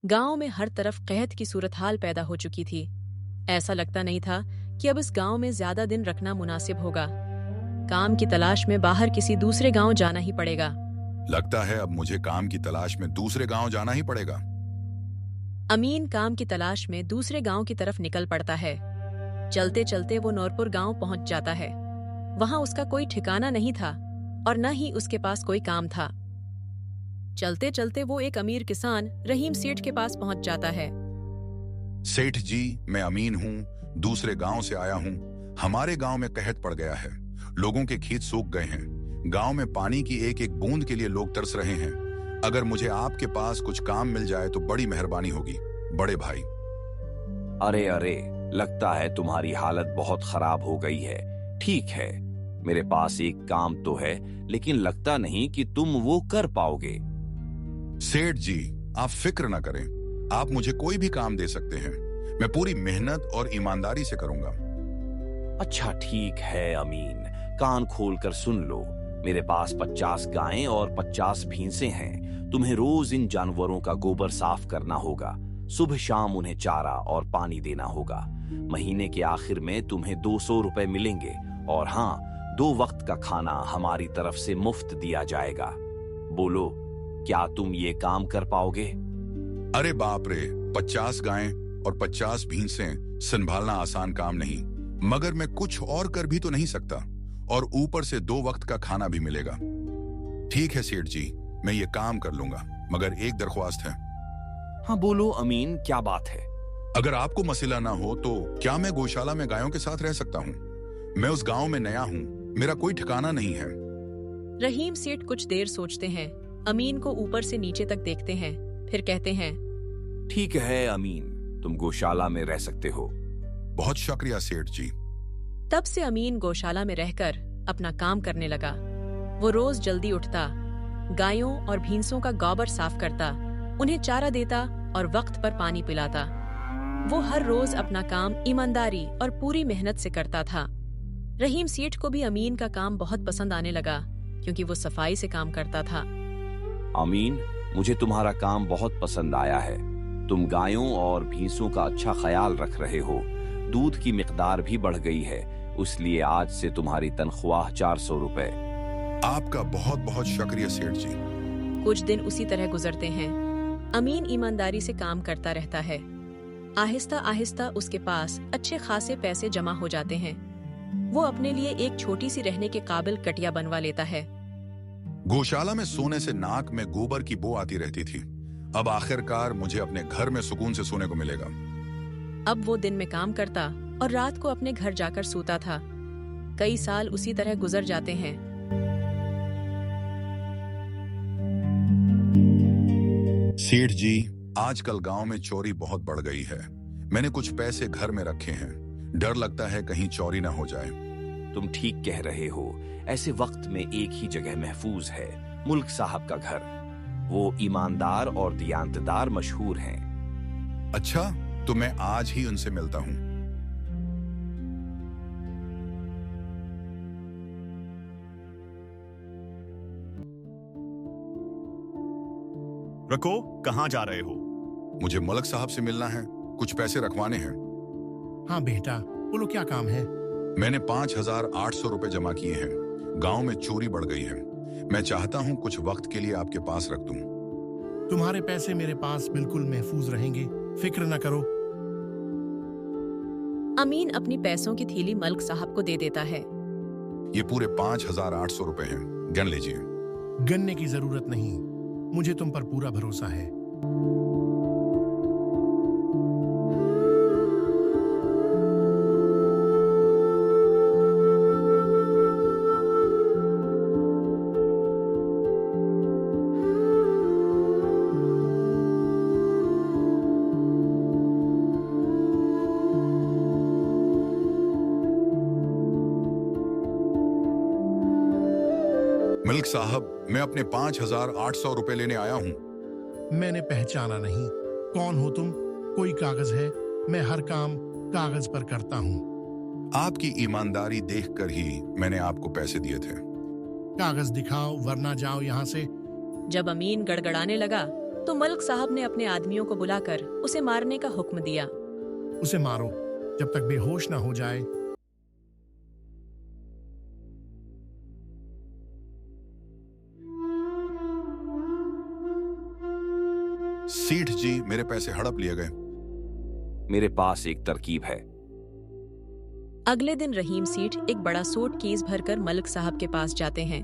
गांव में हर तरफ कहत की सूरत हाल पैदा हो चुकी थी। ऐसा लगता नहीं था कि अब इस गांव में ज्यादा दिन रखना मुनासिब होगा। काम की तलाश में बाहर किसी दूसरे गांव जाना ही पड़ेगा। लगता है अब मुझे काम की तलाश में दूसरे गांव जाना ही पड़ेगा। अमीन काम की तलाश में दूसरे गांव की तरफ निकल पड़ता है। चलते चलते वो नौरपुर गांव पहुंच जाता है। वहां उसका कोई ठिकाना नहीं था और न ही उसके पास कोई काम था। चलते चलते वो एक अमीर किसान रहीम सेठ के पास पहुंच जाता है। सेठ जी, मैं अमीन हूँ, दूसरे गांव से आया हूँ। हमारे गांव में कहत पड़ गया है। लोगों के खेत सूख गए हैं। गांव में पानी की एक एक बूंद के लिए लोग तरस रहे हैं। अगर मुझे आपके पास कुछ काम मिल जाए तो बड़ी मेहरबानी होगी, बड़े भाई। अरे अरे, लगता है तुम्हारी हालत बहुत खराब हो गई है। ठीक है, मेरे पास एक काम तो है, लेकिन लगता नहीं कि तुम वो कर पाओगे। सेठ जी, आप फिक्र ना करें। आप मुझे कोई भी काम दे सकते हैं। मैं पूरी मेहनत और ईमानदारी से करूंगा। अच्छा ठीक है अमीन, कान खोल कर सुन लो। मेरे पास 50 गायें और 50 भैंसें हैं। तुम्हें रोज इन जानवरों का गोबर साफ करना होगा। सुबह शाम उन्हें चारा और पानी देना होगा। महीने के आखिर में तुम्हें 200 रुपए मिलेंगे। और हाँ, 2 वक्त का खाना हमारी तरफ से मुफ्त दिया जाएगा। बोलो, क्या तुम ये काम कर पाओगे? अरे बाप रे, 50 गायें और 50 भैंसें संभालना आसान काम नहीं। मगर मैं कुछ और कर भी तो नहीं सकता, और ऊपर से 2 वक्त का खाना भी मिलेगा। ठीक है सेठ जी, मैं ये काम कर लूंगा, मगर एक दरख्वास्त है। हाँ बोलो अमीन, क्या बात है? अगर आपको मसला ना हो तो क्या मैं गौशाला में गायों के साथ रह सकता हूँ? मैं उस गांव में नया हूँ, मेरा कोई ठिकाना नहीं है। रहीम सेठ कुछ देर सोचते हैं, अमीन को ऊपर से नीचे तक देखते हैं, फिर कहते हैं, ठीक है अमीन, तुम गौशाला में रह सकते हो। बहुत शुक्रिया सेठ जी। तब से अमीन गौशाला में रहकर अपना काम करने लगा। वो रोज जल्दी उठता, गायों और भैंसों का गोबर साफ करता, उन्हें चारा देता और वक्त पर पानी पिलाता। वो हर रोज अपना काम ईमानदारी और पूरी मेहनत से करता था। रहीम सेठ को भी अमीन का काम बहुत पसंद आने लगा, क्योंकि वो सफाई से काम करता था। अमीन, मुझे तुम्हारा काम बहुत पसंद आया है। तुम गायों और भैंसों का अच्छा ख्याल रख रहे हो। दूध की मिकदार भी बढ़ गई है, इसलिए आज से तुम्हारी तनख्वाह 400 रुपए। आपका बहुत बहुत शुक्रिया सेठ जी। कुछ दिन उसी तरह गुजरते हैं। अमीन ईमानदारी से काम करता रहता है। आहिस्ता आहिस्ता उसके पास अच्छे खासे पैसे जमा हो जाते हैं। वो अपने लिए एक छोटी सी रहने के काबिल कटिया बनवा लेता है। गौशाला में सोने से नाक में गोबर की बो आती रहती थी। अब आखिरकार मुझे अपने घर में सुकून से सोने को मिलेगा। अब वो दिन में काम करता और रात को अपने घर जाकर सोता था। कई साल उसी तरह गुजर जाते हैं। सेठ जी, आजकल गांव में चोरी बहुत बढ़ गई है। मैंने कुछ पैसे घर में रखे हैं। डर लगता है कहीं चोरी ना हो जाए। तुम ठीक कह रहे हो। ऐसे वक्त में एक ही जगह महफूज है, मुल्क साहब का घर। वो ईमानदार और दियानतदार मशहूर हैं। अच्छा, तो मैं आज ही उनसे मिलता हूँ। रको, कहाँ जा रहे हो? मुझे मलक साहब से मिलना है, कुछ पैसे रखवाने हैं। हाँ बेटा, बोलो क्या काम है? मैंने 5,800 रुपए जमा किए हैं। गांव में चोरी बढ़ गई है। मैं चाहता हूं कुछ वक्त के लिए आपके पास रख दूं। तुम्हारे पैसे मेरे पास बिल्कुल महफूज रहेंगे, फिक्र न करो। अमीन अपनी पैसों की थैली मलिक साहब को दे देता है। ये पूरे 5,800 रुपए हैं, गिन लीजिए। गन्ने की जरूरत नहीं, मुझे तुम पर पूरा भरोसा है। मलिक साहब, मैं अपने 5,800 रुपए लेने आया हूँ। मैंने पहचाना नहीं, कौन हो तुम? कोई कागज है? मैं हर काम कागज पर करता हूँ। आपकी ईमानदारी देखकर ही मैंने आपको पैसे दिए थे। कागज दिखाओ, वरना जाओ यहाँ से। जब अमीन गड़गड़ाने लगा तो मलिक साहब ने अपने आदमियों को बुलाकर उसे मारने का हुक्म दिया। उसे मारो जब तक बेहोश ना हो जाए। सेठ जी, मेरे पैसे हड़प लिए गए। मेरे पास एक तरकीब है। अगले दिन रहीम सेठ एक बड़ा सूट केस भरकर मलिक साहब के पास जाते हैं।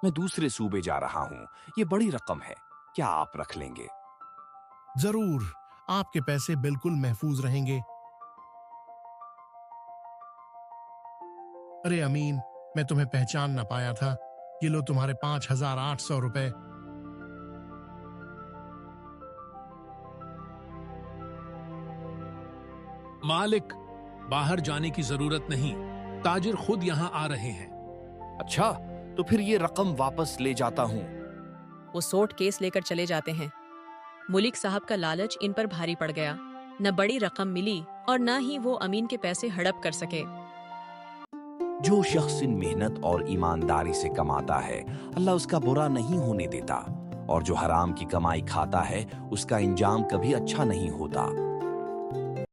मैं दूसरे सूबे जा रहा हूँ, ये बड़ी रकम है, क्या आप रख लेंगे? जरूर, आपके पैसे बिल्कुल महफूज रहेंगे। अरे अमीन, मैं तुम्हें पहचान ना पाया था। ये लो तुम्हारे 5,800 रुपए। मालिक, बाहर जाने की जरूरत नहीं, ताजिर खुद यहाँ आ रहे हैं। अच्छा, तो फिर ये रकम वापस ले जाता हूँ। वो सूट केस लेकर चले जाते हैं। मलिक साहब का लालच इन पर भारी पड़ गया। न बड़ी रकम मिली और न ही वो अमीन के पैसे हड़प कर सके। जो शख्स इन मेहनत और ईमानदारी से कमाता है, अल्लाह उसका बुरा नहीं होने देता, और जो हराम की कमाई खाता है उसका इंजाम कभी अच्छा नहीं होता।